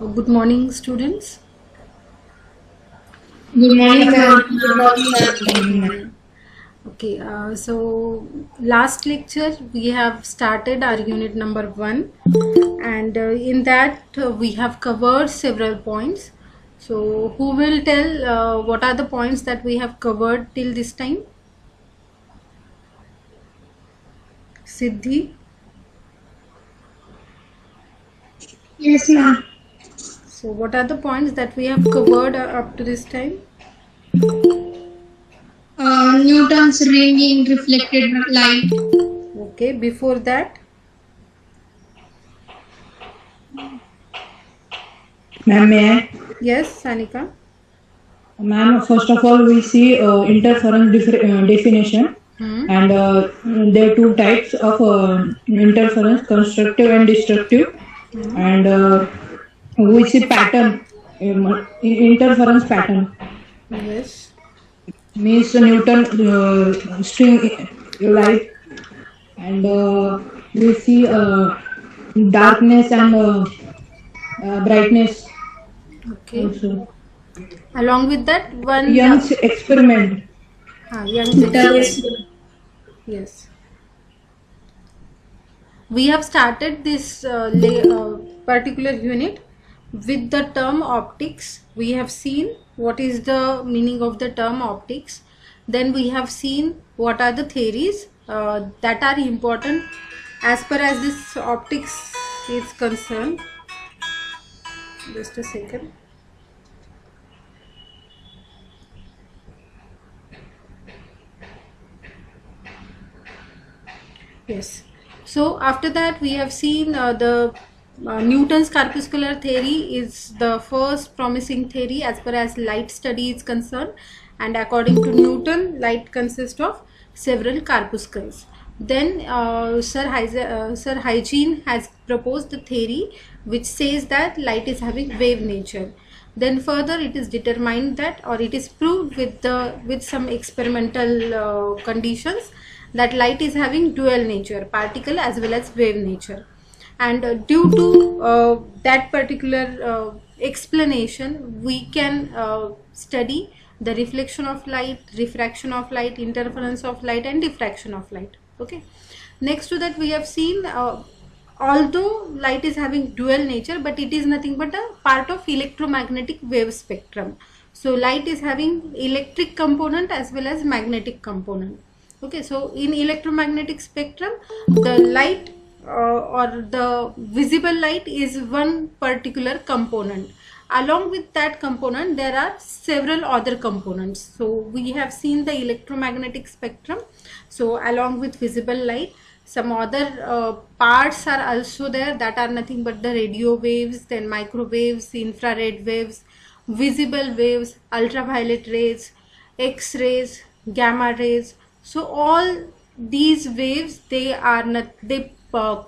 Good morning, students. Good morning, ma'am. Good morning, Good ma'am. morning. Okay, so last lecture we have started our unit number 1, and in that we have covered several points. So, who will tell what are the points that we have covered till this time? Siddhi. Yes, ma'am. So, what are the points that we have covered up to this time? Newton's ring in reflected light. Okay, before that, Ma'am, may I? yes, Sanika. Ma'am, first of all, we see interference definition, Hmm. and there are two types of interference: constructive and destructive. And we see pattern, interference pattern Yes. means Newton string light, and we see darkness and brightness Okay. also. Along with that, one Young's experiment. Young's Yes. experiment. Yes. We have started this particular unit with the term optics. We have seen what is the meaning of the term optics. Then we have seen what are the theories that are important as per as this optics is concerned. Just a second. Yes. So after that, we have seen the Newton's corpuscular theory is the first promising theory as far as light study is concerned, and according to Newton, light consists of several corpuscles. Then Sir Hygiene has proposed the theory which says that light is having wave nature. Then further it is determined that, or it is proved with some experimental conditions, that light is having dual nature, particle as well as wave nature. And due to that particular explanation, we can study the reflection of light, refraction of light, interference of light, and diffraction of light. Okay. Next to that, we have seen although light is having dual nature, but it is nothing but a part of electromagnetic wave spectrum. So light is having electric component as well as magnetic component. Okay, so in electromagnetic spectrum, the light or the visible light is one particular component. Along with that component, there are several other components. So we have seen the electromagnetic spectrum. So along with visible light, some other parts are also there, that are nothing but the radio waves, then microwaves, infrared waves, visible waves, ultraviolet rays, X-rays, gamma rays. So all these waves, they are not, they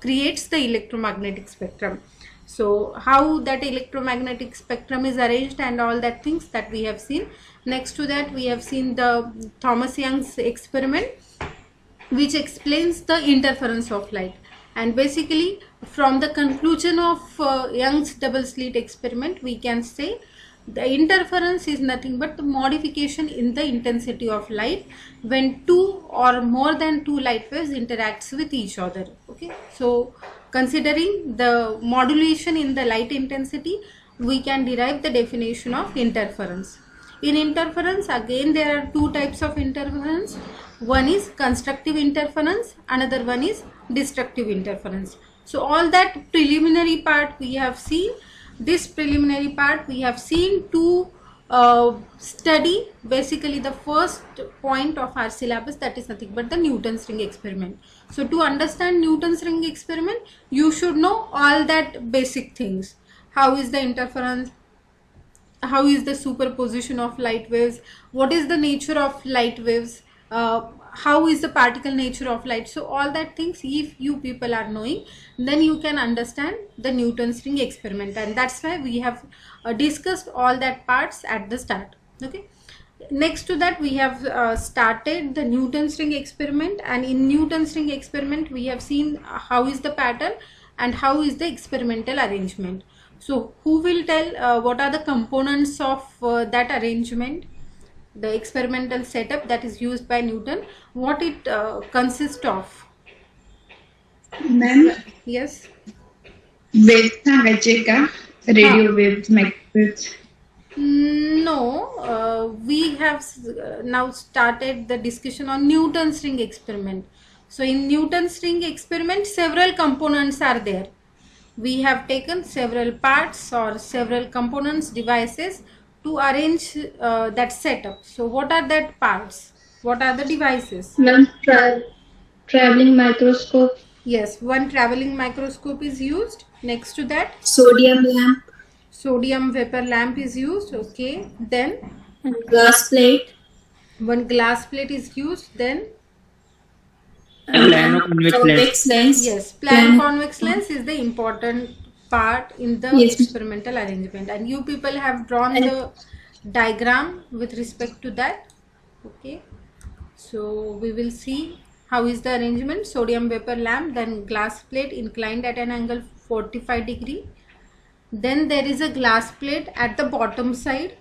creates the electromagnetic spectrum. So how that electromagnetic spectrum is arranged and all that things that we have seen. Next to that, we have seen the Thomas Young's experiment, which explains the interference of light. And basically, from the conclusion of Young's double slit experiment, we can say the interference is nothing but the modification in the intensity of light when two or more than two light waves interacts with each other. Okay, so considering the modulation in the light intensity, we can derive the definition of interference. In interference, again there are two types of interference. One is constructive interference, another one is destructive interference. So all that preliminary part we have seen. This preliminary part we have seen to study basically the first point of our syllabus, that is nothing but the Newton's ring experiment. So to understand Newton's ring experiment, you should know all that basic things. How is the interference? How is the superposition of light waves? What is the nature of light waves? How is the particle nature of light? So all that things, if you people are knowing, then you can understand the Newton's ring experiment, and that's why we have discussed all that parts at the start. Okay, next to that, we have started the Newton's ring experiment, and in Newton's ring experiment we have seen how is the pattern and how is the experimental arrangement. So who will tell what are the components of that arrangement, the experimental setup that is used by Newton, what it consists of? Ma'am Yes. Wave सांगायचे का radio wave microwave No, we have now started the discussion on Newton's ring experiment. So in Newton's ring experiment, several components are there. We have taken several parts or several components, devices to arrange that setup. So what are that parts? What are the devices? Ma'am travelling microscope Yes, one traveling microscope is used. Next to that, sodium lamp sodium vapor lamp is used. Okay, then glass plate one glass plate is used. Then Plano convex lens. convex lens. yes, plano convex lens is the important part in the Yes. experimental arrangement, and you people have drawn the diagram with respect to that. Okay, so we will see how is the arrangement. Sodium vapor lamp, then glass plate inclined at an angle 45 degree. Then there is a glass plate at the bottom side.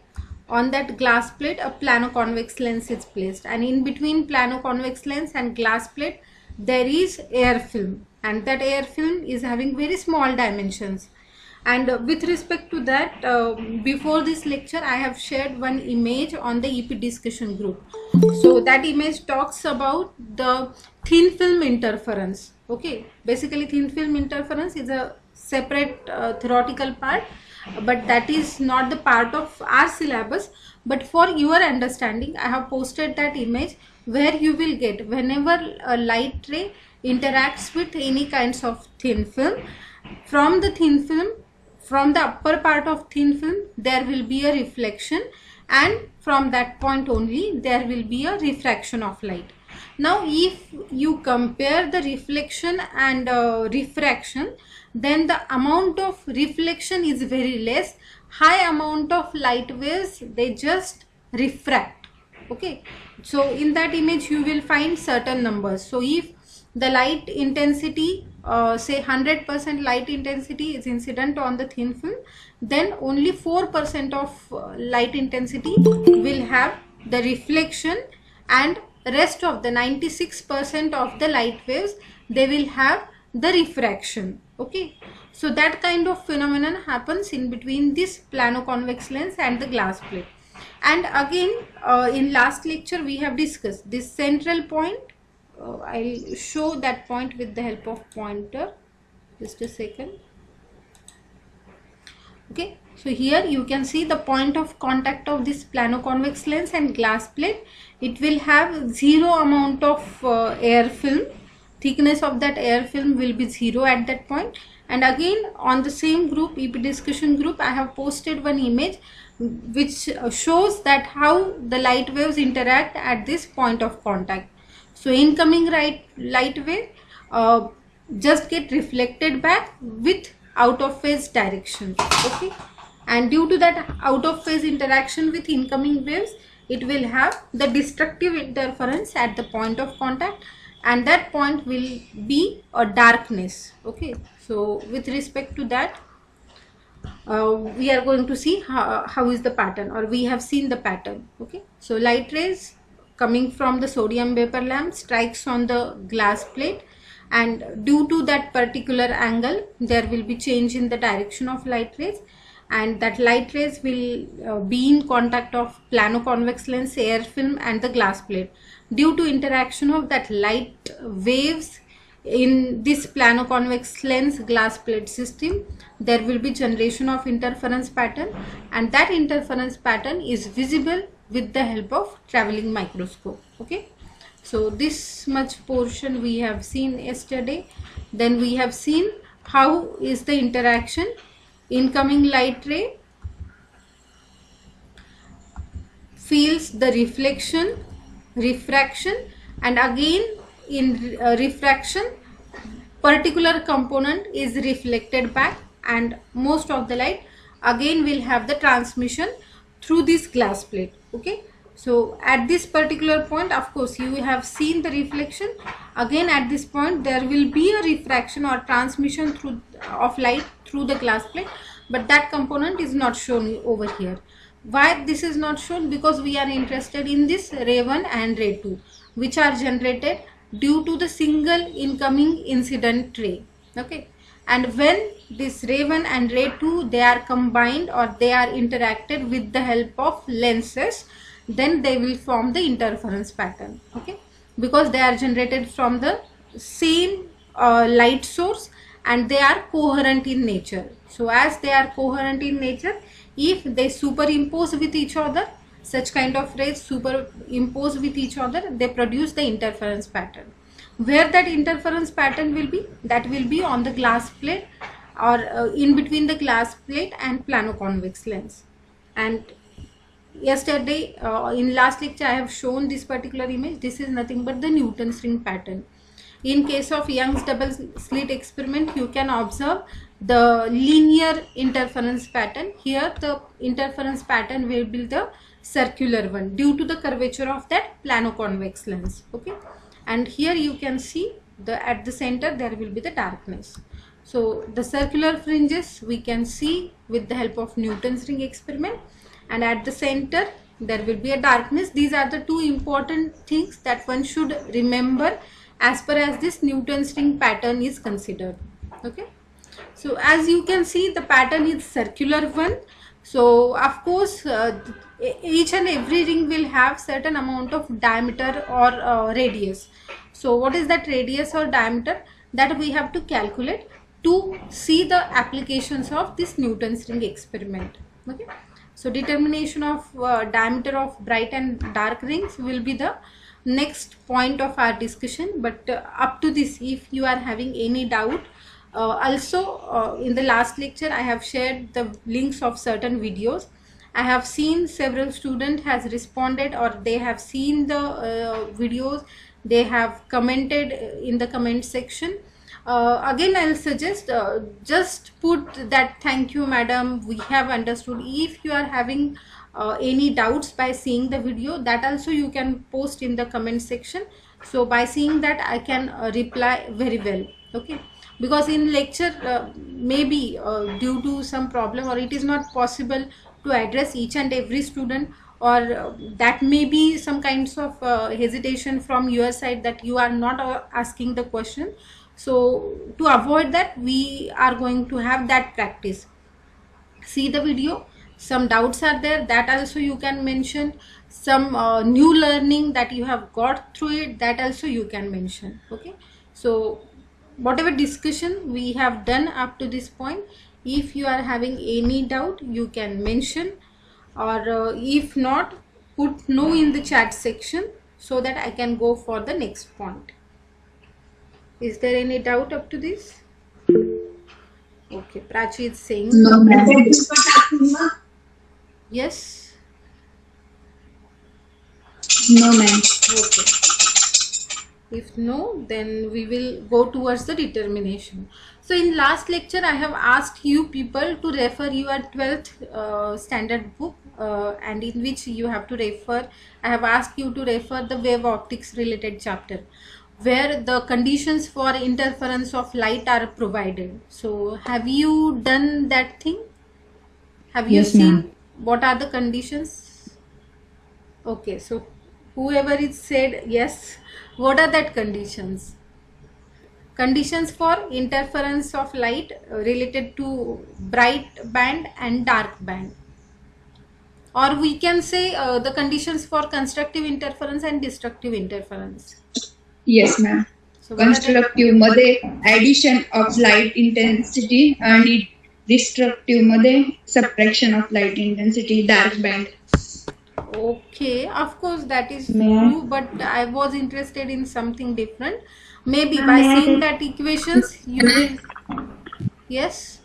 On that glass plate a plano convex lens is placed, and in between plano convex lens and glass plate there is air film, and that air film is having very small dimensions. And with respect to that, before this lecture I have shared one image on the EP discussion group. So that image talks about the thin film interference. Okay, basically thin film interference is a separate theoretical part, but that is not the part of our syllabus. But for your understanding, I have posted that image where you will get, whenever a light ray interacts with any kinds of thin film, from the thin film, from the upper part of thin film there will be a reflection, and from that point only there will be a refraction of light. Now if you compare the reflection and refraction, then the amount of reflection is very less. High amount of light waves, they just refract. Okay, so in that image you will find certain numbers. So if the light intensity, say 100% light intensity is incident on the thin film, then only 4% of light intensity will have the reflection, and rest of the 96% of the light waves, they will have the refraction. Okay, so that kind of phenomenon happens in between this plano convex lens and the glass plate. And again, in last lecture we have discussed this central point. I'll show that point with the help of pointer. Just a second. Okay, so here you can see the point of contact of this plano convex lens and glass plate. It will have zero amount of air film. Thickness of that air film will be zero at that point. And again, on the same group, EP discussion group, I have posted one image which shows that how the light waves interact at this point of contact. So incoming light wave just get reflected back with out of phase direction. Okay, and due to that out of phase interaction with incoming waves, it will have the destructive interference at the point of contact, and that point will be a darkness. Okay, so with respect to that, we are going to see how is the pattern, or we have seen the pattern. Okay, so light rays coming from the sodium vapor lamp strikes on the glass plate, and due to that particular angle there will be change in the direction of light rays, and that light rays will be in contact of plano convex lens, air film and the glass plate. Due to interaction of that light waves in this plano convex lens glass plate system, there will be generation of interference pattern, and that interference pattern is visible with the help of traveling microscope. Okay, so this much portion we have seen yesterday. Then we have seen how is the interaction. Incoming light ray feels the reflection, refraction, and again in refraction particular component is reflected back, and most of the light again will have the transmission through this glass plate. Okay, so at this particular point, of course you have seen the reflection. Again at this point there will be a refraction or transmission through of light through the glass plate, but that component is not shown over here. Why this is not shown? Because we are interested in this ray 1 and ray 2, which are generated due to the single incoming incident ray. Okay, and when this ray 1 and ray 2, they are combined or they are interacted with the help of lenses, then they will form the interference pattern. Okay, because they are generated from the same light source and they are coherent in nature. So as they are coherent in nature, if they superimpose with each other, such kind of rays superimpose with each other, they produce the interference pattern. Where that interference pattern will be? That will be on the glass plate or in between the glass plate and plano-convex lens. And yesterday in last lecture I have shown this particular image. This is nothing but the Newton's ring pattern. In case of Young's double slit experiment, you can observe the linear interference pattern. Here the interference pattern will be the circular one due to the curvature of that plano-convex lens. Okay, and here you can see at the center there will be the darkness. So the circular fringes we can see with the help of Newton's ring experiment, and at the center there will be a darkness. These are the two important things that one should remember as per as this Newton's ring pattern is considered. Okay, so as you can see, the pattern is circular one. So of course each and every ring will have certain amount of diameter or radius. So what is that radius or diameter? That we have to calculate to see the applications of this Newton's ring experiment. Okay, so determination of diameter of bright and dark rings will be the next point of our discussion. But up to this, if you are having any doubt, also in the last lecture I have shared the links of certain videos. I have seen several students has responded, or they have seen the videos, they have commented in the comment section. Again I'll suggest just put that thank you madam, we have understood. If you are having any doubts by seeing the video, that also you can post in the comment section. So by seeing that I can reply very well. Okay, because in lecture maybe due to some problem, or it is not possible to address each and every student, or that may be some kinds of hesitation from your side that you are not asking the question. So to avoid that, we are going to have that practice. See the video, some doubts are there, that also you can mention. Some new learning that you have got through it, that also you can mention. Okay, so whatever discussion we have done up to this point, if you are having any doubt you can mention, or if not, put no in the chat section so that I can go for the next point. Is there any doubt up to this? Okay, Prachi is saying No, ma'am. yes. No, ma'am. Okay, if no, then we will go towards the determination. So in last lecture I have asked you people to refer your 12th standard book, and in which you have to refer, I have asked you to refer the wave optics related chapter, where the conditions for interference of light are provided. So have you done that thing? Have you Yes, seen ma'am. what are the conditions? Okay, so whoever is said yes, what are that conditions? Conditions for interference of light related to bright band and dark band, or we can say the conditions for constructive interference and destructive interference. Yes, ma'am. So what are the- Constructive मध्ये addition of light intensity आणि destructive मध्ये subtraction of light intensity, dark band. Okay, of course that is May I? true, but I was interested in something different. Maybe by seeing that equations you will. Yes.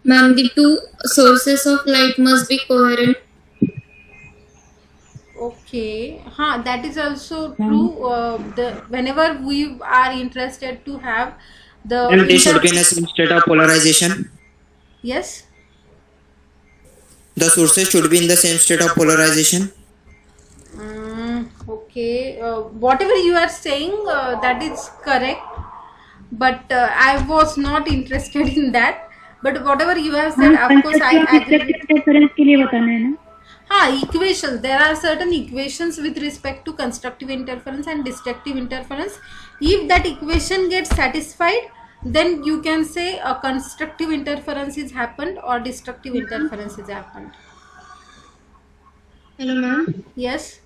Ma'am, the two sources of light must be coherent. Okay, that is also true. Whenever we are interested to have the And they should be in a same state of polarization. yes. The sources should be in the same state of polarization. Okay, whatever you are saying, that is correct, but I was not interested in that. but whatever you have said, of course I agree with. Interference के लिए बताना है ना. Equations. There are certain equations with respect to constructive interference and destructive interference. If that equation gets satisfied, then you can say a constructive interference is happened or destructive interference is happened. Hello, ma'am. Yes.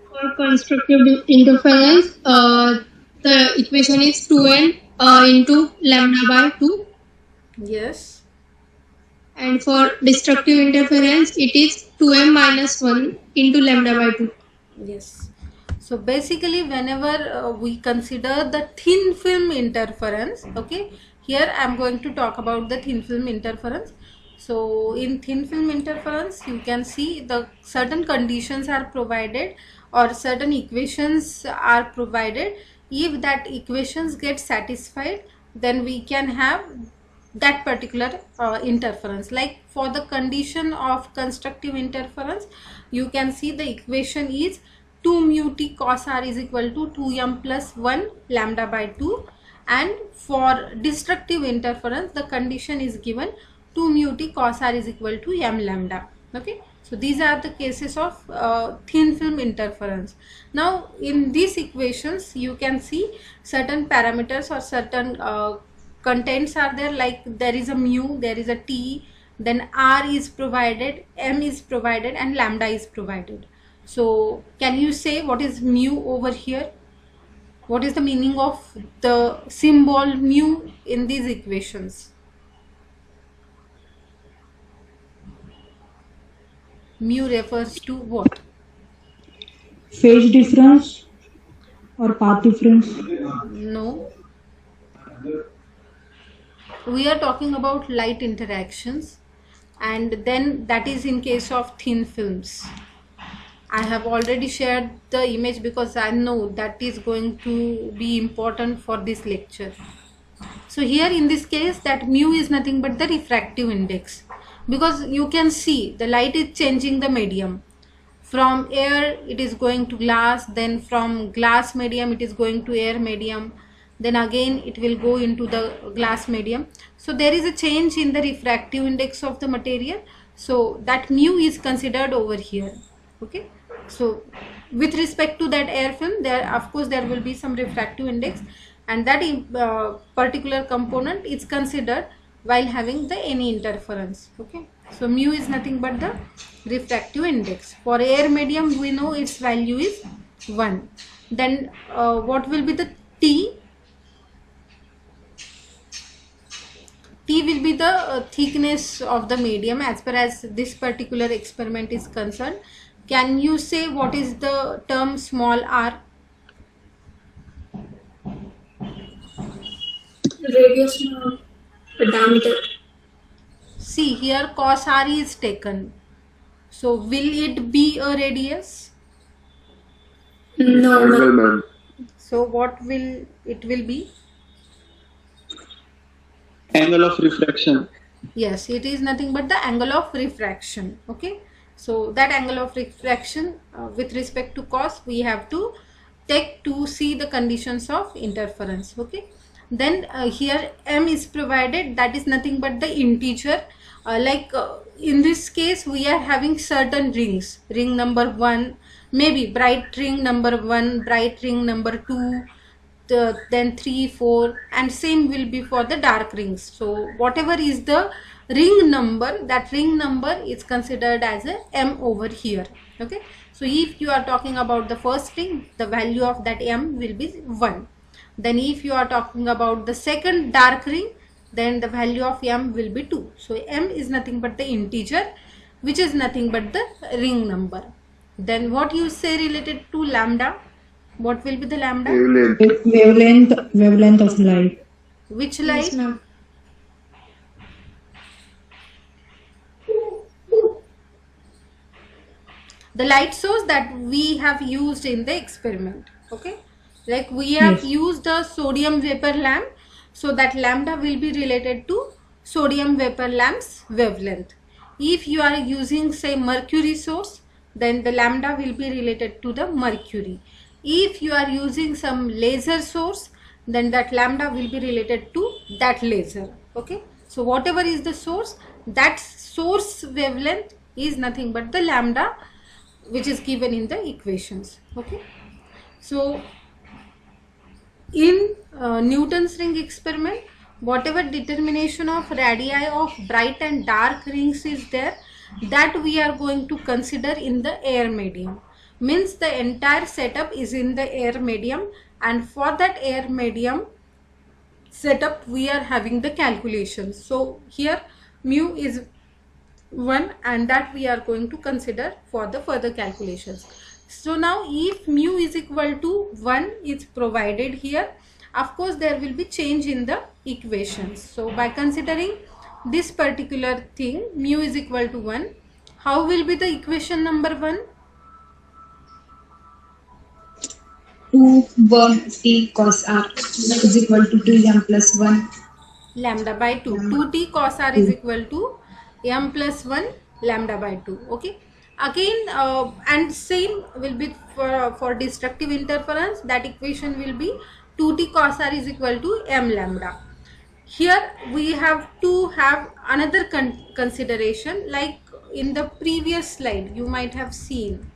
For constructive interference, the equation is 2n into lambda by 2, Yes. and for destructive interference, it is 2m minus 1 into lambda by 2. Yes. So basically, whenever we consider the thin film interference, okay, here I am going to talk about the thin film interference. So in thin film interference, you can see the certain conditions are provided or certain equations are provided. If that equations get satisfied, then we can have that particular interference. Like for the condition of constructive interference, you can see the equation is 2 mu t cos r is equal to 2m plus 1 lambda by 2, and for destructive interference the condition is given 2 mu t cos r is equal to m lambda. Okay, so these are the cases of thin film interference. Now in these equations you can see certain parameters or certain contents are there, like there is a mu, there is a t, then r is provided, m is provided, and lambda is provided. So can you say what is mu over here? What is the meaning of the symbol mu in these equations? Mu refers to what? Phase difference or path difference. No. We are talking about light interactions, and then that is in case of thin films. I have already shared the image because I know that is going to be important for this lecture. So here in this case, that mu is nothing but the refractive index, because you can see the light is changing the medium. From air it is going to glass, then from glass medium it is going to air medium, then again it will go into the glass medium. So there is a change in the refractive index of the material, so that mu is considered over here. Okay, so with respect to that air film, there of course there will be some refractive index, and that particular component is considered while having the any interference. Okay, so mu is nothing but the refractive index. For air medium we know its value is 1. Then what will be the T? T will be the thickness of the medium as far as this particular experiment is concerned. Can you say what is the term small r? Radius of the diameter. See here cos r is taken. So will it be a radius? No, ma'am. So what will it will be? Angle of refraction. Yes, it is nothing but the angle of refraction. Okay, so that angle of refraction with respect to cos we have to take to see the conditions of interference. Okay, then here m is provided, that is nothing but the integer. In this case we are having certain rings, ring number 1, maybe bright ring number 1, bright ring number 2, then 3, 4, and same will be for the dark rings. So whatever is the ring number, that ring number is considered as a m over here. Okay, so if you are talking about the first ring, the value of that m will be 1. Then if you are talking about the second dark ring, then the value of m will be 2. So m is nothing but the integer, which is nothing but the ring number. Then what you say related to lambda? What will be the lambda? Wavelength of light. Which light? Yes, ma'am. The light source that we have used in the experiment. Okay, like we have Yes. used the sodium vapor lamp, so that lambda will be related to sodium vapor lamp's wavelength. If you are using say mercury source, then the lambda will be related to the mercury. If you are using some laser source, then that lambda will be related to that laser. Okay, So whatever is the source, that source wavelength is nothing but the lambda, which is given in the equations. Okay. So in Newton's ring experiment, whatever determination of radii of bright and dark rings is there, that we are going to consider in the air medium. Means the entire setup is in the air medium, and for that air medium setup we are having the calculations. So here mu is 1, and that we are going to consider for the further calculations. So now if mu is equal to 1 is provided here, of course there will be change in the equations. So by considering this particular thing, mu is equal to 1, how will be the equation number 1? 1 t cos r is equal to 2m plus 1 lambda by 2. 2t cos r is equal to m plus 1 lambda by 2. Okay. Again, and same will be for destructive interference. That equation will be 2t cos r is equal to m lambda. Here we have to have another consideration, like in the previous slide you might have seen.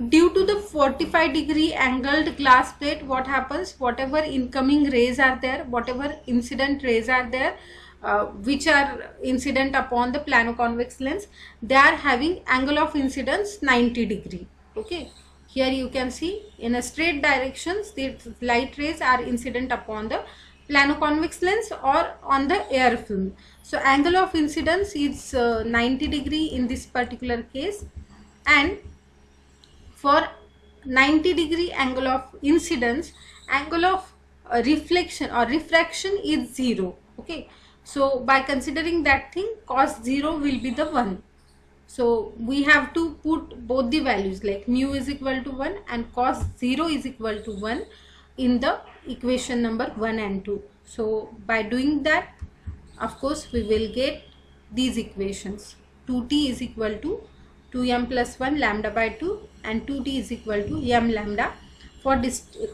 Due to the 45-degree angled glass plate, what happens? Whatever incoming rays are there, whatever incident rays are there, which are incident upon the plano-convex lens, they are having angle of incidence 90 degree. Okay. Here you can see in a straight directions the light rays are incident upon the plano-convex lens or on the air film. So angle of incidence is 90 degree in this particular case, and for 90 degree angle of incidence, angle of reflection or refraction is 0. Okay. So by considering that thing, cos 0 will be the 1. So we have to put both the values, like mu is equal to 1 and cos 0 is equal to 1 in the equation number 1 and 2. So by doing that, of course we will get these equations. 2t is equal to 2m plus 1 lambda by 2 and 2t is equal to m lambda for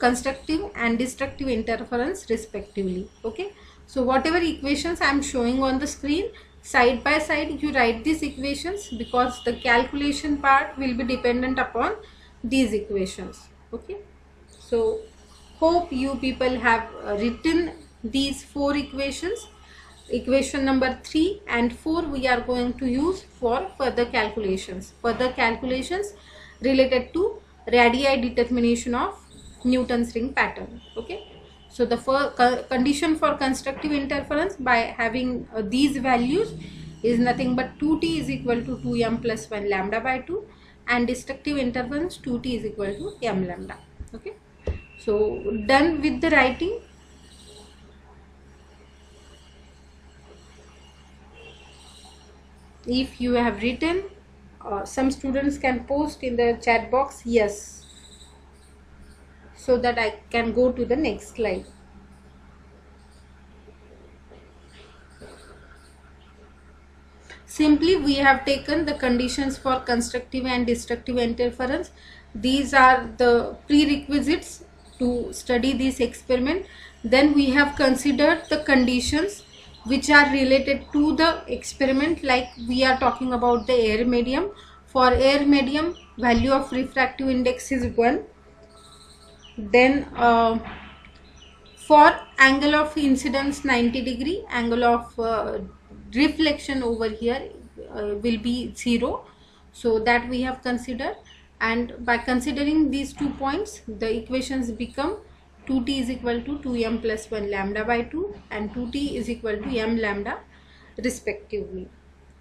constructive and destructive interference respectively. Okay. So whatever equations I am showing on the screen, side by side you write these equations, because the calculation part will be dependent upon these equations. Okay. So hope you people have written these 4 equations. Equation number 3 and 4 we are going to use for further calculations. Further calculations related to radii determination of Newton's ring pattern. Okay. So the condition for constructive interference by having these values is nothing but 2t is equal to 2m plus 1 lambda by 2, and destructive interference 2t is equal to m lambda. Okay. So done with the writing. If you have written, some students can post in the chat box yes, so that I can go to the next slide. Simply we have taken the conditions for constructive and destructive interference. These are the prerequisites to study this experiment. Then we have considered the conditions which are related to the experiment, like we are talking about the air medium. For air medium, value of refractive index is 1. Then for angle of incidence 90 degree, angle of reflection over here will be 0. So that we have considered, and by considering these 2 points, the equations become 2t is equal to 2m plus 1 lambda by 2 and 2t is equal to m lambda respectively.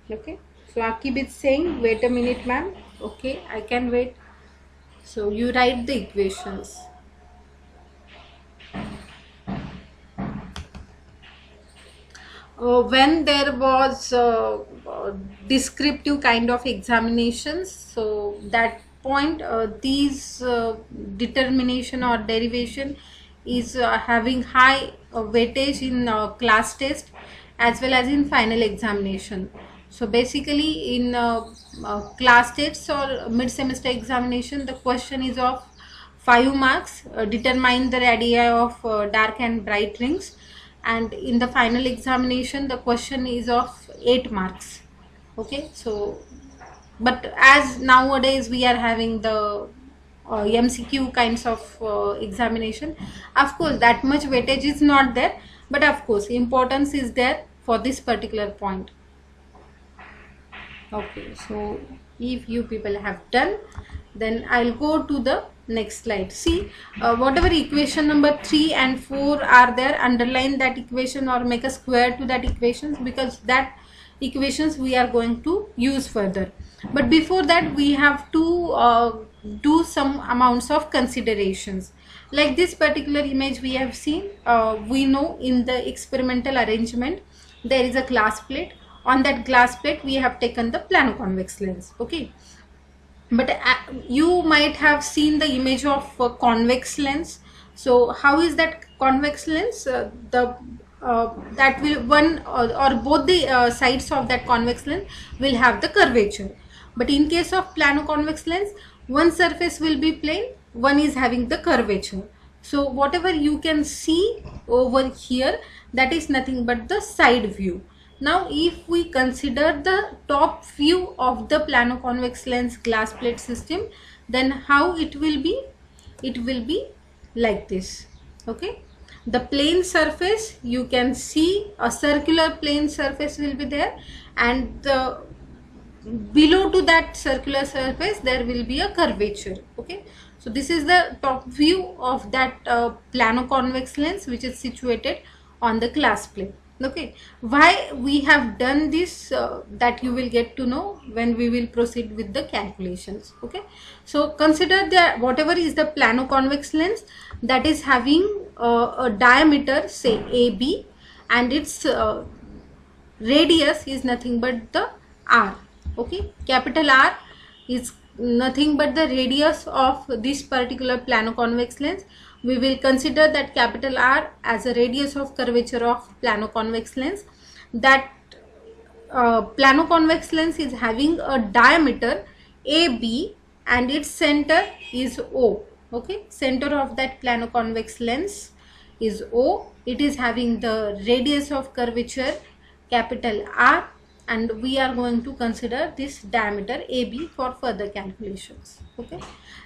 Okay. So Akib is saying wait a minute ma'am. Okay, I can wait. So you write the equations. When there was descriptive kind of examinations, so that point these determination or derivation is having high weightage in class test as well as in final examination. So basically in class tests or mid-semester examination, the question is of 5 marks. Determine the radii of dark and bright rings, and in the final examination the question is of 8 marks. Okay, so but as nowadays we are having the MCQ kinds of examination, of course that much weightage is not there, but of course importance is there for this particular point. Okay, so if you people have done, then I'll go to the next slide. See, whatever equation number 3 and 4 are there, underline that equation or make a square to that equations, because that equations we are going to use further. But before that we have to do some amounts of considerations. Like this particular image we have seen, we know in the experimental arrangement there is a glass plate. On that glass plate we have taken the plano-convex lens. Okay, but you might have seen the image of convex lens. So how is that convex lens? That will one or both the sides of that convex lens will have the curvature. But in case of plano-convex lens, one surface will be plane, one is having the curvature. So whatever you can see over here, that is nothing but the side view. Now if we consider the top view of the plano-convex lens glass plate system, then how it will be? It will be like this. Okay, the plane surface, you can see a circular plane surface will be there, and the below to that circular surface there will be a curvature. Okay, so this is the top view of that plano-convex lens which is situated on the glass plate. Okay, why we have done this, that you will get to know when we will proceed with the calculations. Okay, so consider that whatever is the plano-convex lens that is having a diameter, say AB, and its radius is nothing but the R. Okay, capital R is nothing but the radius of this particular plano-convex lens. We will consider that capital R as a radius of curvature of plano-convex lens. That plano-convex lens is having a diameter AB and its center is O. Okay, center of that plano-convex lens is O. It is having the radius of curvature capital R, and we are going to consider this diameter AB for further calculations. Okay,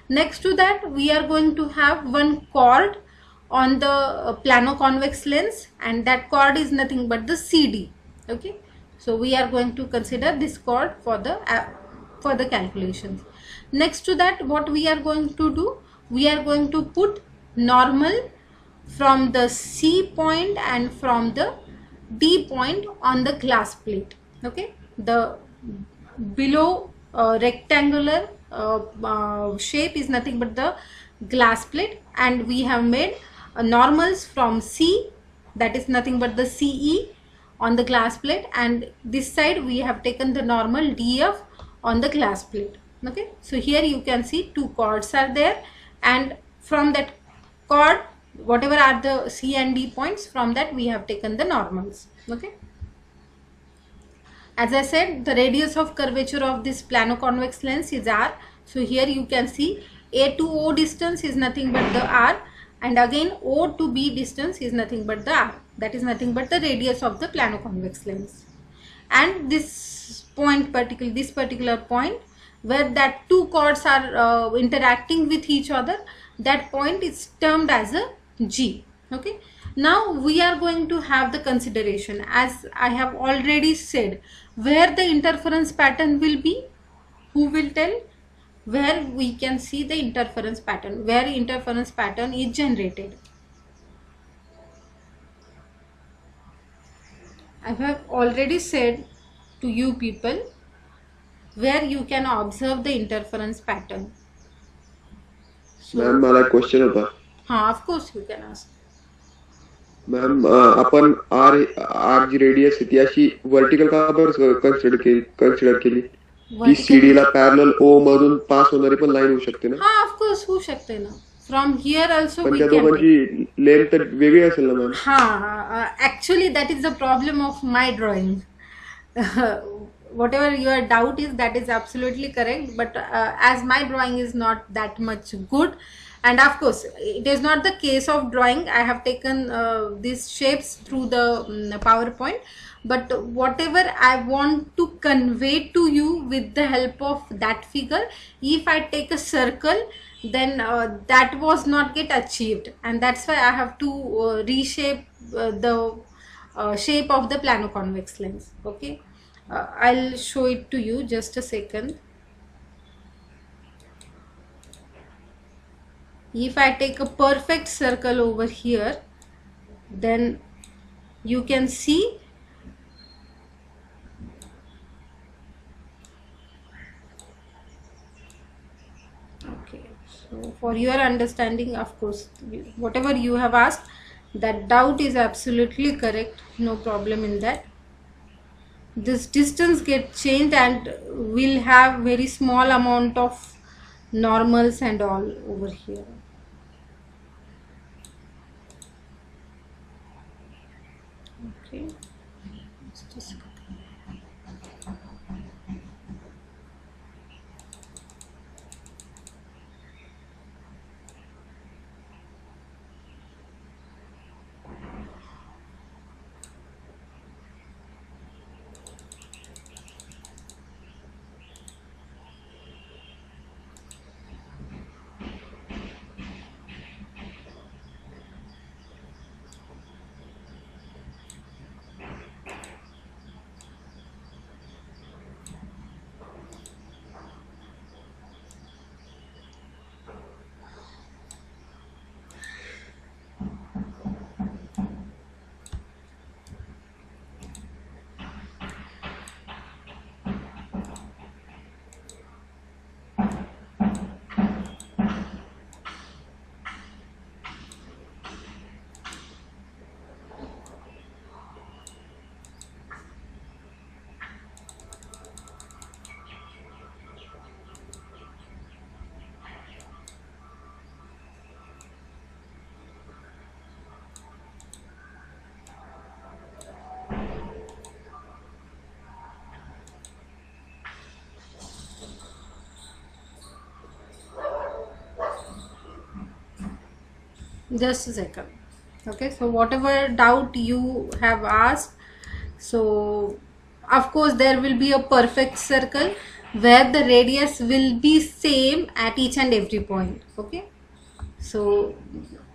next to that we are going to have one chord on the plano-convex lens, and that chord is nothing but the CD. Okay, so we are going to consider this chord for the further calculations. Next to that, what we are going to do, we are going to put normal from the C point and from the D point on the glass plate. Okay, the below rectangular shape is nothing but the glass plate, and we have made normals from C, that is nothing but the CE on the glass plate, and this side we have taken the normal DF on the glass plate. Okay, so here you can see two chords are there, and from that chord whatever are the C and D points, from that we have taken the normals. Okay, as I said, the radius of curvature of this plano-convex lens is R. So here you can see A to O distance is nothing but the R, and again O to B distance is nothing but the R. That is nothing but the radius of the plano-convex lens. And this point, this particular point where that two chords are interacting with each other, that point is termed as a G. Okay, now we are going to have the consideration, as I have already said, where the interference pattern will be. Who will tell? Where we can see the interference pattern, where interference pattern is generated. I have already said to you people where you can observe the interference pattern. Ma'am मला question होता. Of course you can ask. Ma'am आपण R G radius आहे ती अशी vertical का बरं consider केली? ती सीडी ला पॅरलल ओ मधून पास होणारी पण लाईन होऊ शकते ना? ऑफ कोर्स होऊ शकते ना. फ्रॉम हियर ऑल्सो पण त्या दोघांची लेंथ तर वेगळी असेल ना ma'am? Actually that is the problem of my drawing. whatever your doubt is, that is absolutely correct, but as my drawing is not that much good, And of course it is not the case of drawing. I have taken these shapes through the PowerPoint, but whatever I want to convey to you with the help of that figure, if I take a circle, then that was not get achieved, and that's why I have to reshape the shape of the plano-convex lens. Okay, I'll show it to you, just a second. If I take a perfect circle over here, then you can see okay. So for your understanding, of course, whatever you have asked, that doubt is absolutely correct, no problem in that. This distance gets changed and we'll have very small amount of normals and all over here. Okay, just a second. Just a second. Okay, so whatever doubt you have asked, so of course there will be a perfect circle where the radius will be same at each and every point. Okay, so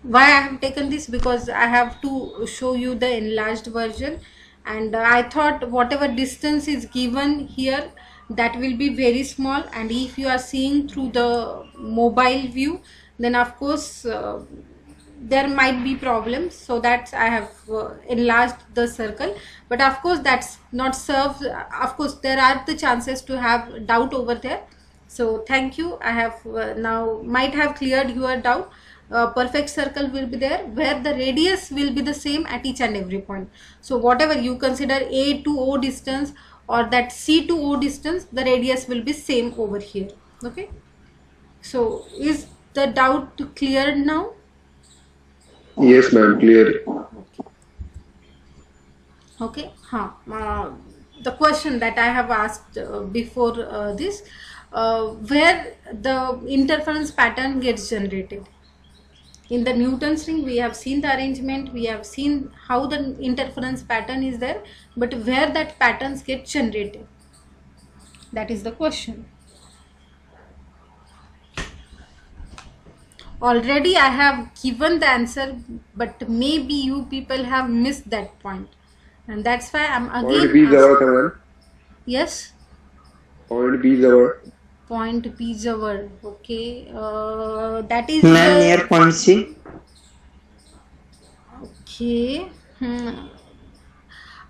why I have taken this, because I have to show you the enlarged version, and I thought whatever distance is given here, that will be very small, and if you are seeing through the mobile view, then of course there might be problems. So that I have enlarged the circle, but of course that's not served. Of course there are the chances to have doubt over there. So thank you. I have now might have cleared your doubt. Perfect circle will be there where the radius will be the same at each and every point. So whatever you consider A to O distance or that C to O distance, the radius will be same over here. Okay, so is the doubt cleared now? Yes, ma'am, clear. Okay, the question that I have asked before this, where the interference pattern gets generated. In the Newton's ring, we have seen the arrangement, we have seen how the interference pattern is there, but where that patterns get generated, that is the question. Already I have given the answer, but maybe you people have missed that point, and that's why I'm again Point B जवळ का ma'am? Yes, Point B जवळ. point P जवळ. Okay, that is Ma'am, near point C. okay.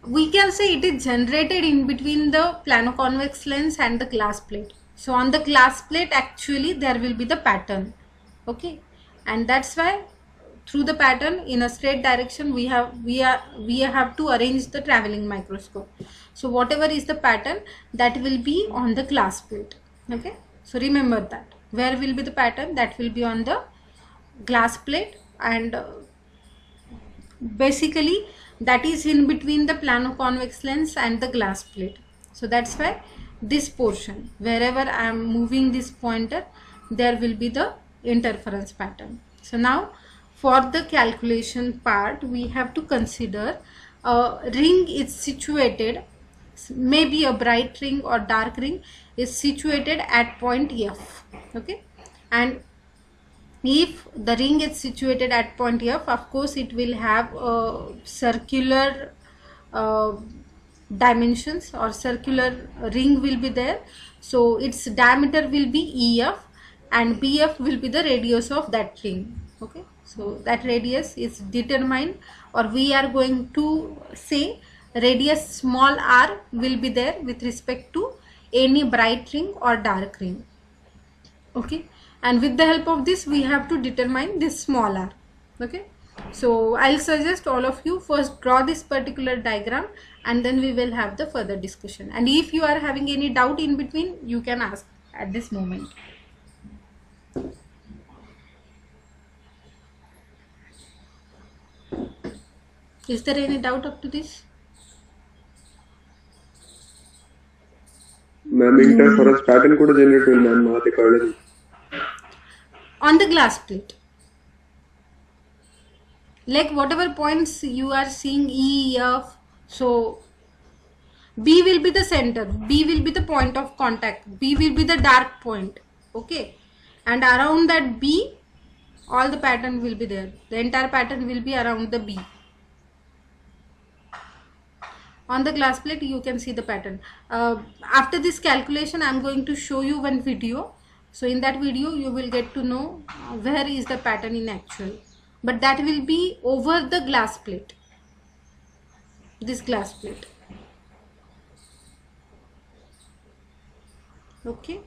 We can say it is generated in between the plano-convex lens and the glass plate. So on the glass plate, actually there will be the pattern. Okay, and that's why through the pattern in a straight direction we have to arrange the traveling microscope. So whatever is the pattern, that will be on the glass plate. Okay, so remember that where will be the pattern, that will be on the glass plate, and basically that is in between the plano-convex lens and the glass plate. So that's why this portion, wherever I am moving this pointer, there will be the interference pattern. So now for the calculation part, we have to consider a ring is situated, maybe a bright ring or dark ring is situated at point F. Okay, and if the ring is situated at point F, of course it will have a circular dimensions, or circular ring will be there. So its diameter will be EF and BF will be the radius of that ring. Okay, so that radius is determined, or we are going to say radius small r will be there with respect to any bright ring or dark ring. Okay, and with the help of this we have to determine this small r. Okay, so I'll suggest all of you first draw this particular diagram, and then we will have the further discussion. And if you are having any doubt in between, you can ask at this moment. Is there any doubt up to this? Ma'am interference pattern कुठे generate होईल ma'am, मला ते कळलं नाही. On the glass plate, like whatever points you are seeing E, F, so B will be the center, B will be the point of contact, B will be the dark point. Okay, and around that B all the pattern will be there, the entire pattern will be around the B. On the glass plate you can see the pattern. After this calculation I am going to show you one video. So in that video you will get to know where is the pattern in actual, but that will be over the glass plate, this glass plate. Okay.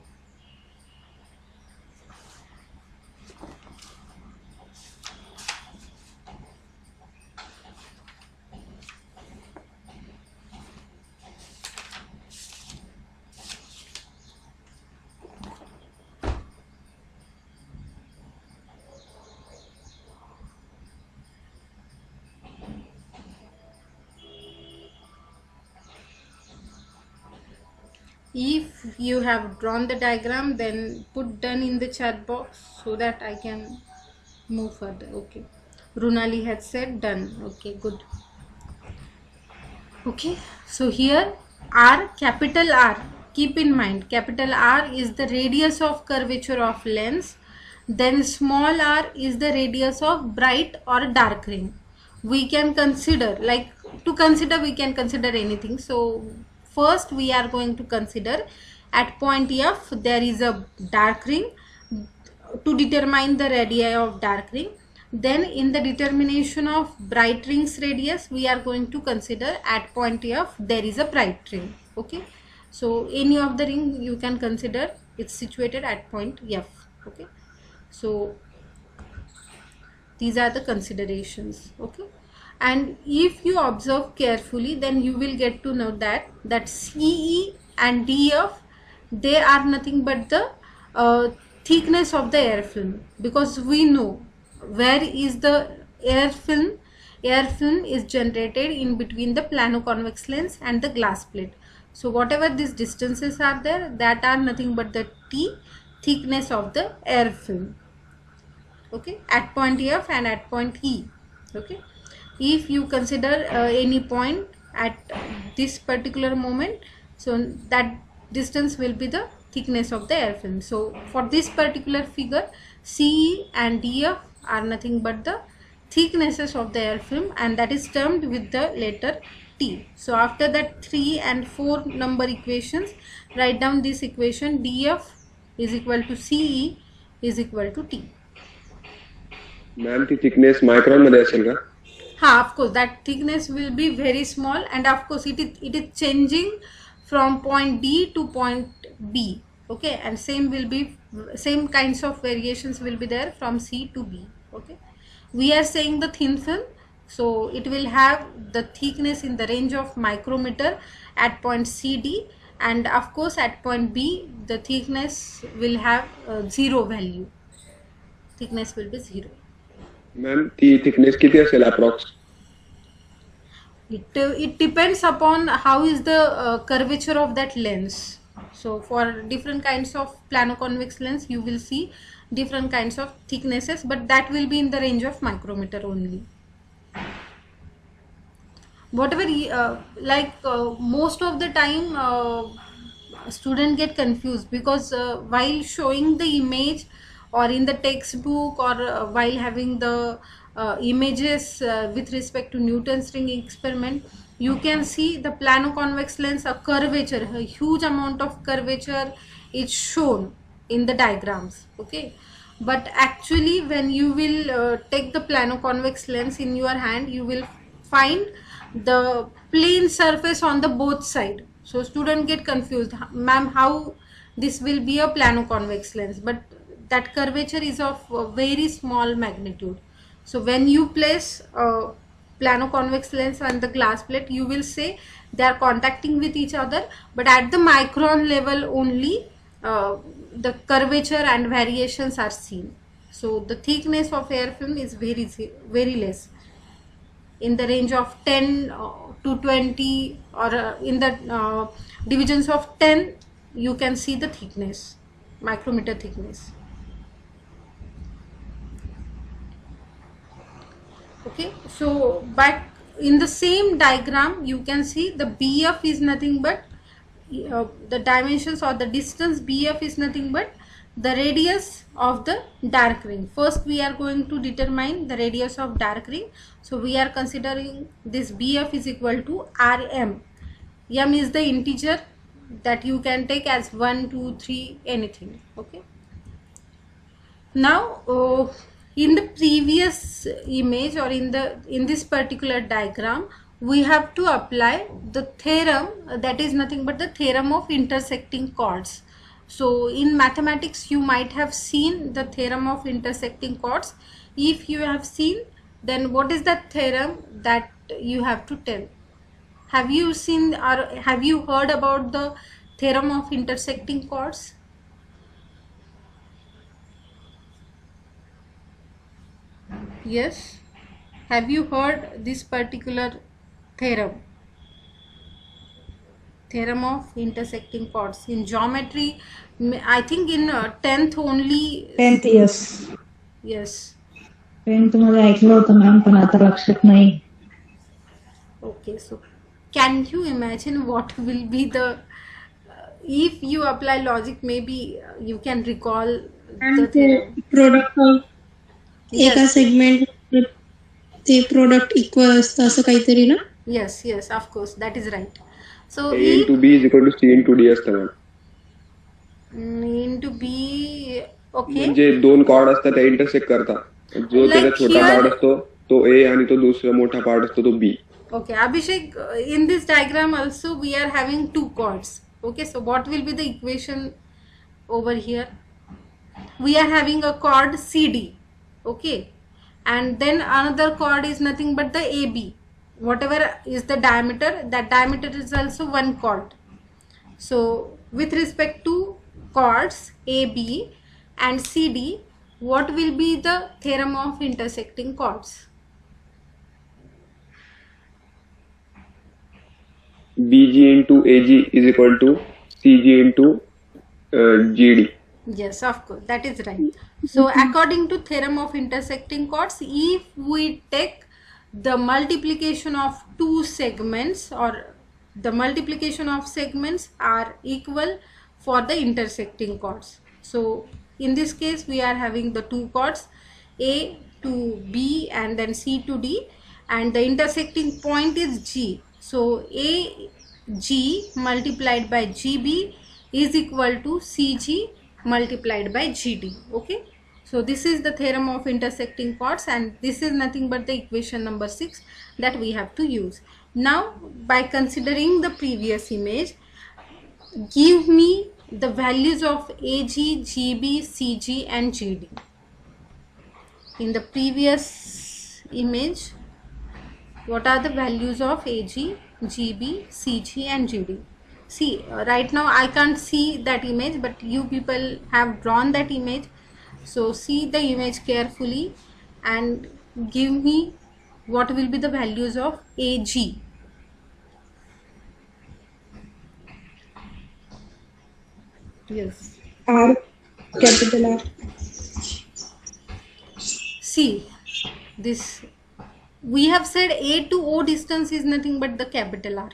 If you have drawn the diagram, then put done in the chat box so that I can move further. Okay, Runali has said done. Okay, good. Okay, so here R, capital R, keep in mind capital R is the radius of curvature of lens, then small r is the radius of bright or dark ring. We can consider, like to consider we can consider anything. So first we are going to consider at point F there is a dark ring, to determine the radii of dark ring. Then in the determination of bright rings radius we are going to consider at point F there is a bright ring. Okay, so any of the ring you can consider it's situated at point F. Okay, so these are the considerations. Okay, and if you observe carefully then you will get to know that CE and DF, they are nothing but the thickness of the air film, because we know where is the air film. Air film is generated in between the plano-convex lens and the glass plate. So whatever these distances are there, that are nothing but the T, thickness of the air film. Okay, at point F and at point E. Okay, if you consider any point at this particular moment, so that distance will be the thickness of the air film. So for this particular figure, CE and DF are nothing but the thicknesses of the air film, and that is termed with the letter T. So after that 3 and 4 number equations, write down this equation: DF is equal to CE is equal to T. Ma'am ती thickness micron मध्ये असेल का? Of course that thickness will be very small, and of course it is changing from point D to point B. Okay, and same kinds of variations will be there from C to B. Okay, we are saying the thin film, so it will have the thickness in the range of micrometer at point CD, and of course at point B the thickness will have 0 value. Thickness will be 0. Ma'am ती thickness किती असेल approx? It depends upon how is the curvature of that lens. So for different kinds of plano-convex lens, you will see different kinds of thicknesses, but that will be in the range of micrometer only. Whatever most of the time student get confused, because while showing the image or in the textbook, or while having the images with respect to Newton's ring experiment, you can see the plano-convex lens, a curvature, a huge amount of curvature is shown in the diagrams. Okay, but actually when you will take the plano-convex lens in your hand, you will find the plane surface on the both side. So student get confused, ma'am, how this will be a plano-convex lens, but that curvature is of very small magnitude. So when you place a plano-convex lens on the glass plate, you will say they are contacting with each other, but at the micron level only the curvature and variations are seen. So the thickness of air film is very less, in the range of 10 to 20, or in the divisions of 10, you can see the thickness, micrometer thickness. Okay, so back in the same diagram, you can see the BF is nothing but the dimensions or the distance BF is nothing but the radius of the dark ring. First we are going to determine the radius of dark ring. So we are considering this BF is equal to Rm. M is the integer that you can take as 1, 2, 3, anything. Okay, now in the previous image, or in this particular diagram, we have to apply the theorem, that is nothing but the theorem of intersecting chords. So in mathematics you might have seen the theorem of intersecting chords. If you have seen, then what is that theorem that you have to tell? Have you seen or have you heard about the theorem of intersecting chords? Yes, have you heard this particular theorem? Theorem of intersecting chords in geometry, I think in 10th only. 10th, yes. Yes. 10th मध्ये ऐकलं होतं ma'am, पण आता लक्षात नाही. Okay, so can you imagine what will be the if you apply logic, maybe you can recall the And theorem. product of एका Yes, segment ते product equal असतं असं काहीतरी ना. yes, of course, that is right. So A if into B is equal to C into D असतं ma'am. into B, okay, म्हणजे दोन cord असतात त्या इंटरसेक्ट करतात. जो Like त्याचा छोटा here- पार्ट असतो तो A आणि तो दुसरा मोठा पार्ट असतो तो B. okay, Abhishek, in this diagram also we are having two chords. Okay, so what will be the equation over here? We are having a chord CD, okay, and then another chord is nothing but the AB. Whatever is the diameter, that diameter is also one chord. So with respect to chords AB and CD, what will be the theorem of intersecting chords? BG into AG is equal to CG into GD. Yes, of course, that is right. So according to theorem of intersecting chords, if we take the multiplication of two segments, or the multiplication of segments are equal for the intersecting chords. So in this case we are having the two chords A to B and then C to D, and the intersecting point is G. So AG multiplied by GB is equal to CG multiplied by GD. Okay, so this is the theorem of intersecting chords, and this is nothing but the equation number 6 that we have to use. Now by considering the previous image, give me the values of AG, GB, CG and GD. In the previous image, what are the values of AG, GB, CG and GD? See, right now I can't see that image, but you people have drawn that image. So see the image carefully and give me what will be the values of AG. Yes. R, capital R. See, this we have said A to O distance is nothing but the capital R.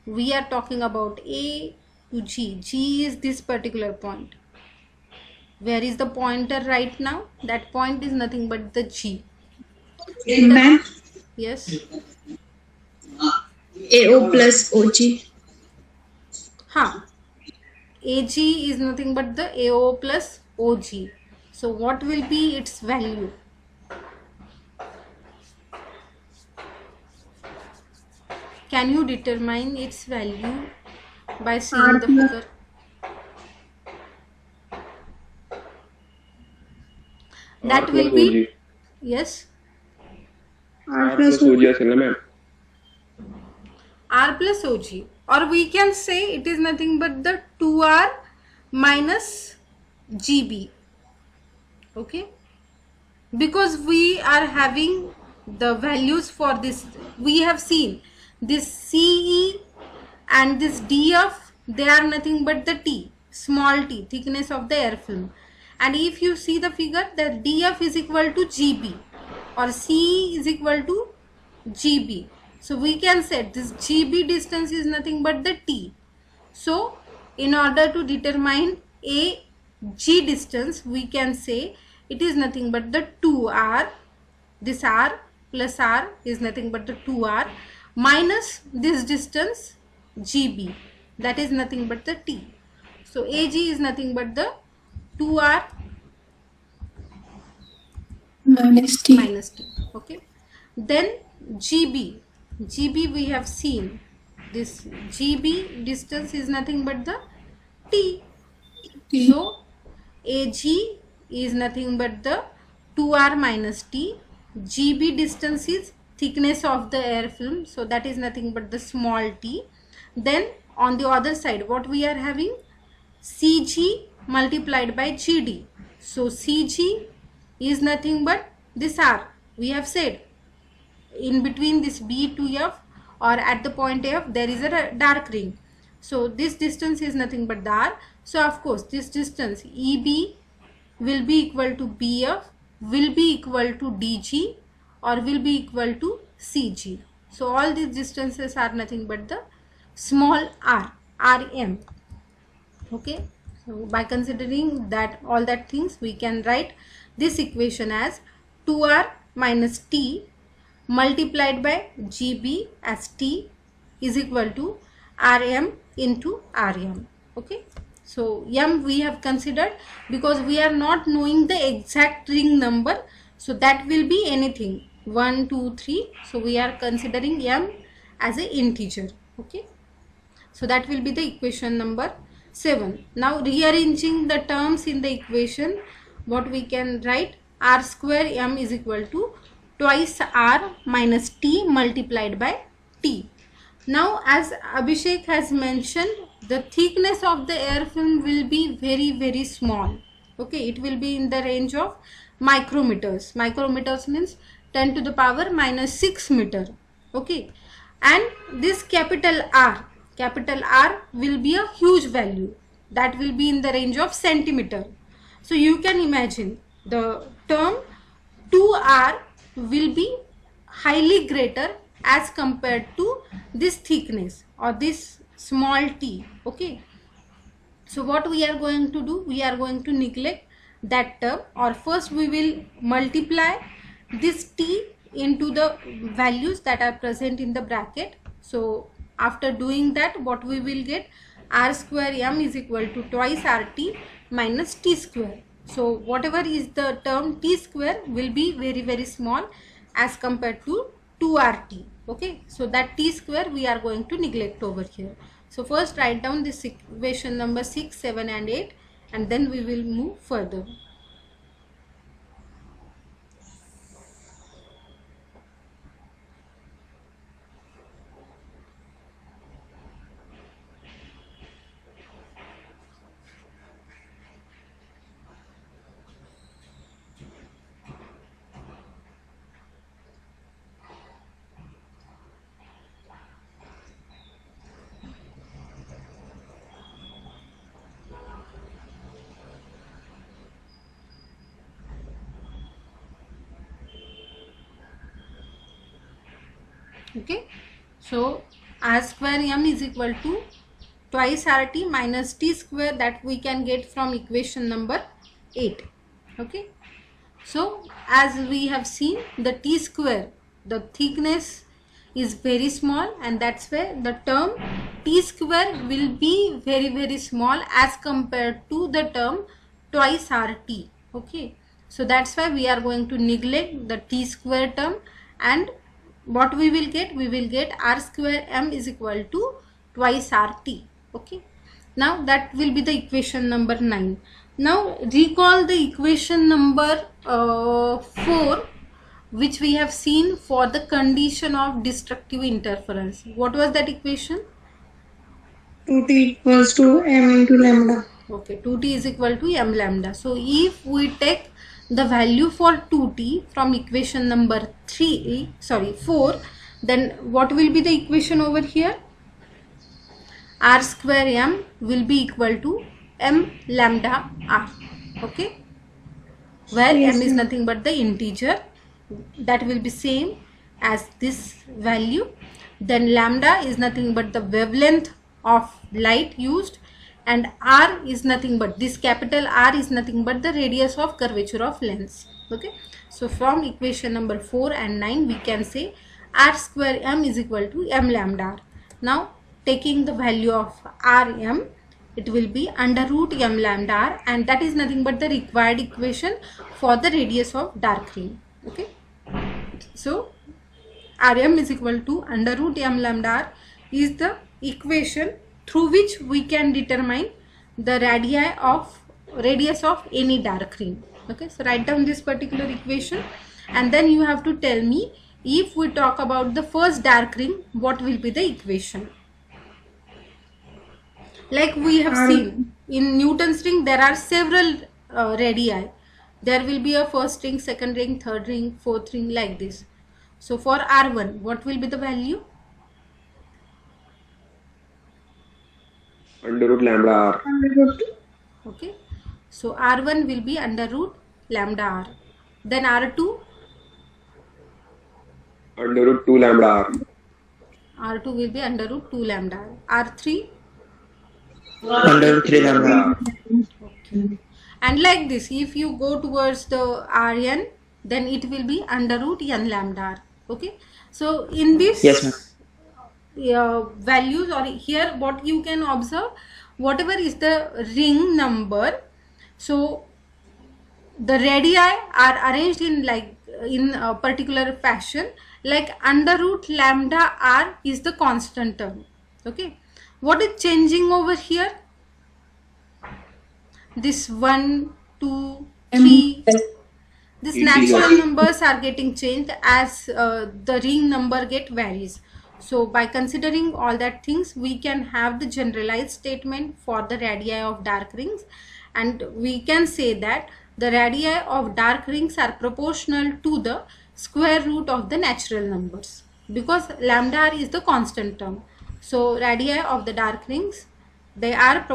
We are talking about A to G. G is this particular point. Where is the pointer right now? That point is nothing but the G. Ma'am, Yes. AO plus OG. Ha. AG is nothing but the AO plus OG. So what will be its value? Can you determine its value by seeing the figure? That will be, yes, R plus OG OG. असेल ना ma'am. R plus OG, or we can say it is nothing but the 2R minus GB. Okay, because we are having the values for this. We have seen this CE and this DF, they are nothing but the T, small t, thickness of the air film. And if you see the figure, that DF is equal to GB or CE is equal to GB. So we can say this GB distance is nothing but the T. So in order to determine a G distance, we can say it is nothing but the 2R. This R plus R is nothing but the 2R minus this distance GB, that is nothing but the T. So AG is nothing but the 2R Minus T. minus T. Okay. Then GB. GB we have seen. This GB distance is nothing but the T. So AG is nothing but the 2R minus T. GB distance is thickness of the air film. So that is nothing but the small t. Then on the other side, what we are having? CG multiplied by GD. So CG is nothing but this R. We have said in between this B to F or at the point F there is a dark ring. So this distance is nothing but the R. So of course this distance EB will be equal to BF, will be equal to DG, or will be equal to CG. So all these distances are nothing but the small r, Rm. Okay, so by considering that all that things, we can write this equation as 2R minus T multiplied by GB as T is equal to Rm into Rm. Okay, so M we have considered because we are not knowing the exact ring number, so that will be anything 1 2 3, so we are considering M as an integer. Okay, so that will be the equation number 7. Now rearranging the terms in the equation, what we can write? R square M is equal to twice R minus T multiplied by T. Now as Abhishek has mentioned, the thickness of the air film will be very small. Okay, it will be in the range of micrometers. Micrometers means 10 to the power minus 6 meter. Okay, and this capital R will be a huge value, that will be in the range of centimeter. So you can imagine the term 2R will be highly greater as compared to this thickness or this small t. Okay, so what we are going to do, we are going to neglect that term, or first we will multiply this t into the values that are present in the bracket. So after doing that, what we will get? R square M is equal to twice RT minus T square. So whatever is the term T square will be very small as compared to 2RT. Okay, so that T square we are going to neglect over here. So first write down this equation number 6, 7 and 8, and then we will move further. Okay, so r square m is equal to twice rt minus t square, that we can get from equation number 8. Okay, so as we have seen, the t square, the thickness is very small, and that's why the term t square will be very small as compared to the term twice rt. Okay, so that's why we are going to neglect the t square term, and what we will get? We will get r square m is equal to twice rt. Okay, now that will be the equation number 9. Now recall the equation number 4, which we have seen for the condition of destructive interference. What was that equation? 2t equals to m into lambda. Okay, 2t is equal to m lambda. So if we take the value for 2t from equation number 4, then what will be the equation over here? R square m will be equal to m lambda r. Okay, where Yes, m is ma'am. nothing but the integer, that will be same as this value. Then lambda is nothing but the wavelength of light used, and r is nothing but, this capital R is nothing but the radius of curvature of lens. Okay, so from equation number 4 and 9 we can say r square m is equal to m lambda r. Now taking the value of rm, it will be under root m lambda r, and that is nothing but the required equation for the radius of dark ring. Okay, so rm is equal to under root m lambda r is the equation through which we can determine the radius of any dark ring. Okay, so write down this particular equation, and then you have to tell me, if we talk about the first dark ring, what will be the equation? Like we have seen in Newton's ring, there are several radii. There will be a first ring, second ring, third ring, fourth ring, like this. So for R1, what will be the value? under root lambda r. Okay, so R1 will be under root lambda r. Then R2, under root 2 lambda r. R2 will be under root 2 lambda r. R3, Under root 3 lambda r. and like this, if you go towards the Rn, then it will be under root n lambda r. Okay, so in this Yes, ma'am. values, or here what you can observe, whatever is the ring number, so the radii are arranged in a particular fashion, like under root lambda r is the constant term. Okay, what is changing over here? This 1, 2, 3, these natural numbers are getting changed as the ring number varies. So by considering all that things, we can have the generalized statement for the radii of dark rings, and we can say that the radii of dark rings are proportional to the square root of the natural numbers, because lambda r is the constant term. So radii of the dark rings, they are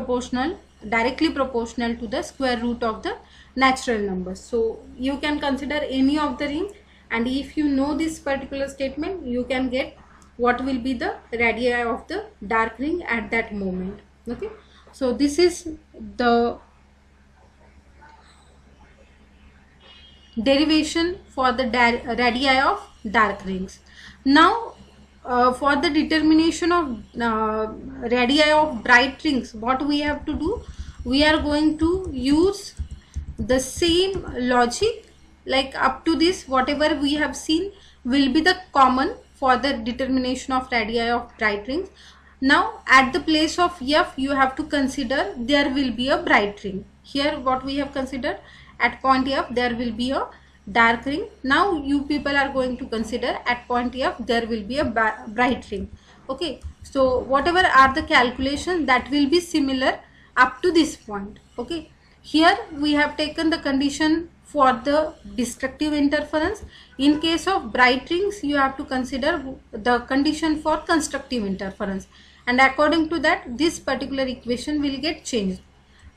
directly proportional to the square root of the natural numbers. So you can consider any of the ring, and if you know this particular statement, you can get what will be the radii of the dark ring at that moment. Okay, so this is the derivation for the radii of dark rings. Now for the determination of radii of bright rings, what we have to do? We are going to use the same logic, like up to this, whatever we have seen will be the common for the determination of radii of bright rings. Now at the place of f, you have to consider there will be a bright ring. Here what we have considered, at point f there will be a dark ring. Now you people are going to consider at point f there will be a bright ring. Okay, so whatever are the calculations, that will be similar up to this point. Okay, here we have taken the condition for the destructive interference. In case of bright rings, you have to consider the condition for constructive interference, and according to that, this particular equation will get changed,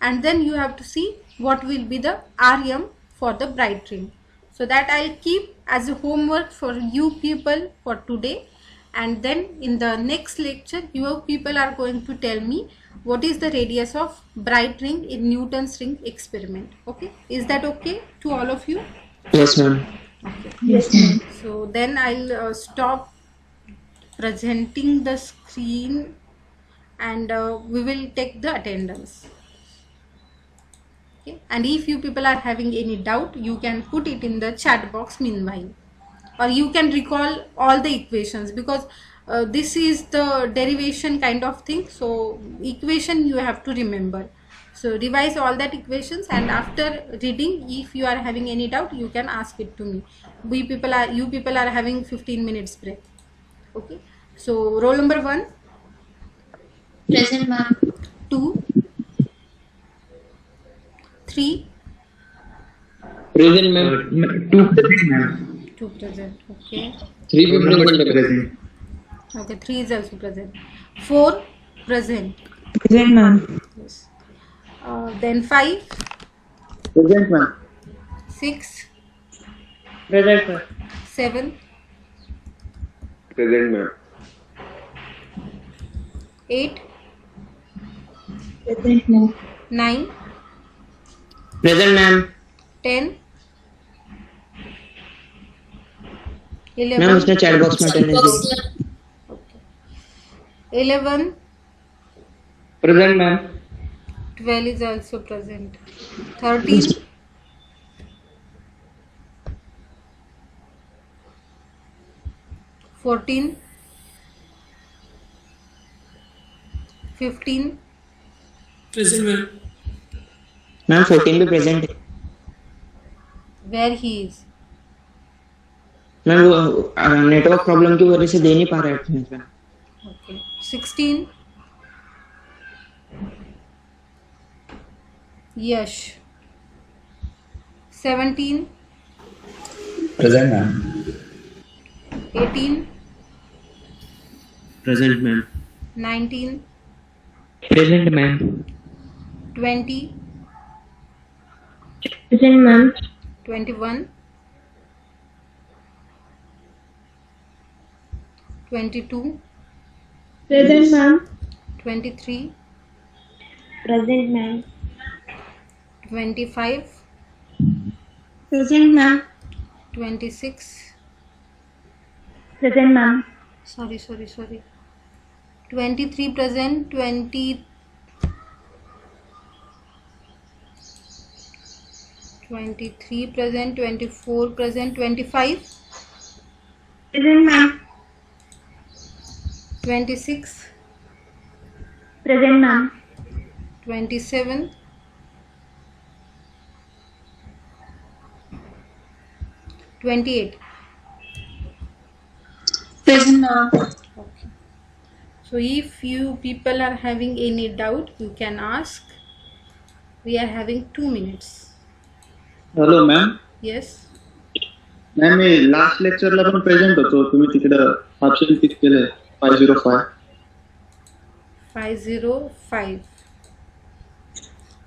and then you have to see what will be the Rm for the bright ring. So that I'll keep as a homework for you people for today, and then in the next lecture you people are going to tell me what is the radius of bright ring in Newton's ring experiment. Okay, is that okay to all of you? Yes, ma'am. Yes, ma'am. So then I'll stop presenting the screen and we will take the attendance. Okay, and if you people are having any doubt, you can put it in the chat box meanwhile, or you can recall all the equations, because this is the derivation kind of thing, so equation you have to remember. So revise all that equations, and after reading, if you are having any doubt, you can ask it to me. You people are having 15 minutes break. Okay, so roll number 1, Present, ma'am. 2, 3, Present, ma'am. 2 present, ma'am. 2 present. Okay. 3 present. Okay, 3 is also present. 4 present. Present, ma'am. Yes. Then 5, Present, ma'am. 6, Present, ma'am. 7, Present, ma'am. 8, Present, ma'am. 9, Present, ma'am. 10, ma'am 11, उसने chat box में attendance the. 11, present ma'am. 12 is also present. 13, 14, 15, Present, ma'am. Ma'am 14 भी present है. where he is. Ma'am वो network problem की वजह से दे नहीं पा रहा है attendance ma'am. Okay. 16, Yash. 17, Present, ma'am. 18, Present, ma'am. 19, present ma'am. 20, Present, ma'am. 21, 22, Present, ma'am. 23, Present, ma'am. 25, Present, ma'am. 26, Present, ma'am. sorry, 23 present, 23 present, 24 present, 25, Present, ma'am. 26, Present, ma'am. 27, 28. Present, ma'am. Okay. So if you people are having any doubt, you can ask. We are having 2 minutes. Hello ma'am. Yes. Ma'am मी last लेक्चरला पण present होतो. तुम्ही तिकडं option pick केलंय 505. 505.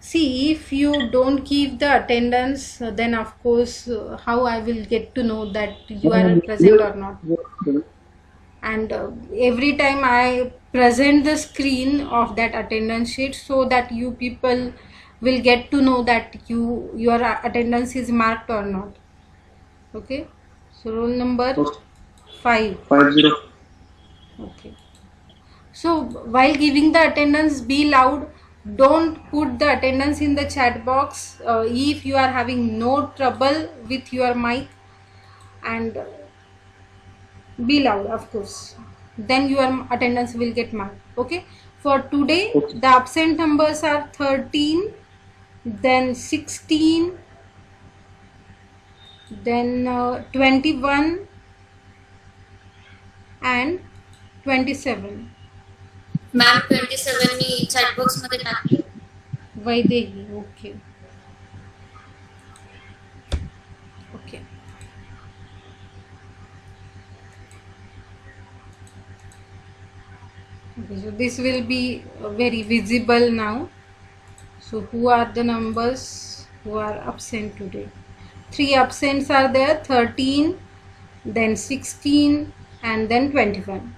See, if you don't give the attendance, then of course, how I will get to know that you are present or not? And every time I present the screen of that attendance sheet, so that you people will get to know that your attendance is marked or not. Okay. So roll number 5. 50. Okay. So while giving the attendance, be loud. Don't put the attendance in the chat box. If you are having no trouble with your mic, and be loud, of course, then your attendance will get marked. Okay. For today, the absent numbers are 13, then 16, then 21 and 27. Ma'am 27 me chat box मध्ये टाकली. Vaidehi. Okay. Okay. Okay, so this will be very visible now. So who are the numbers who are absent today? 3 absents are there, 13, then 16 and then 21.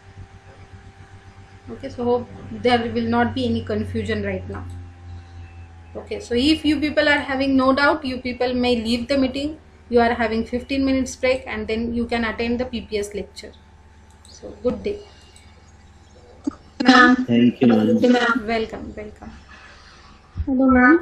Okay, so hope there will not be any confusion right now. Okay, so if you people are having no doubt, you people may leave the meeting. You are having 15 minutes break and then you can attend the PPS lecture. So good day. Ma'am. Thank you, ma'am. Welcome, welcome. Hello, ma'am.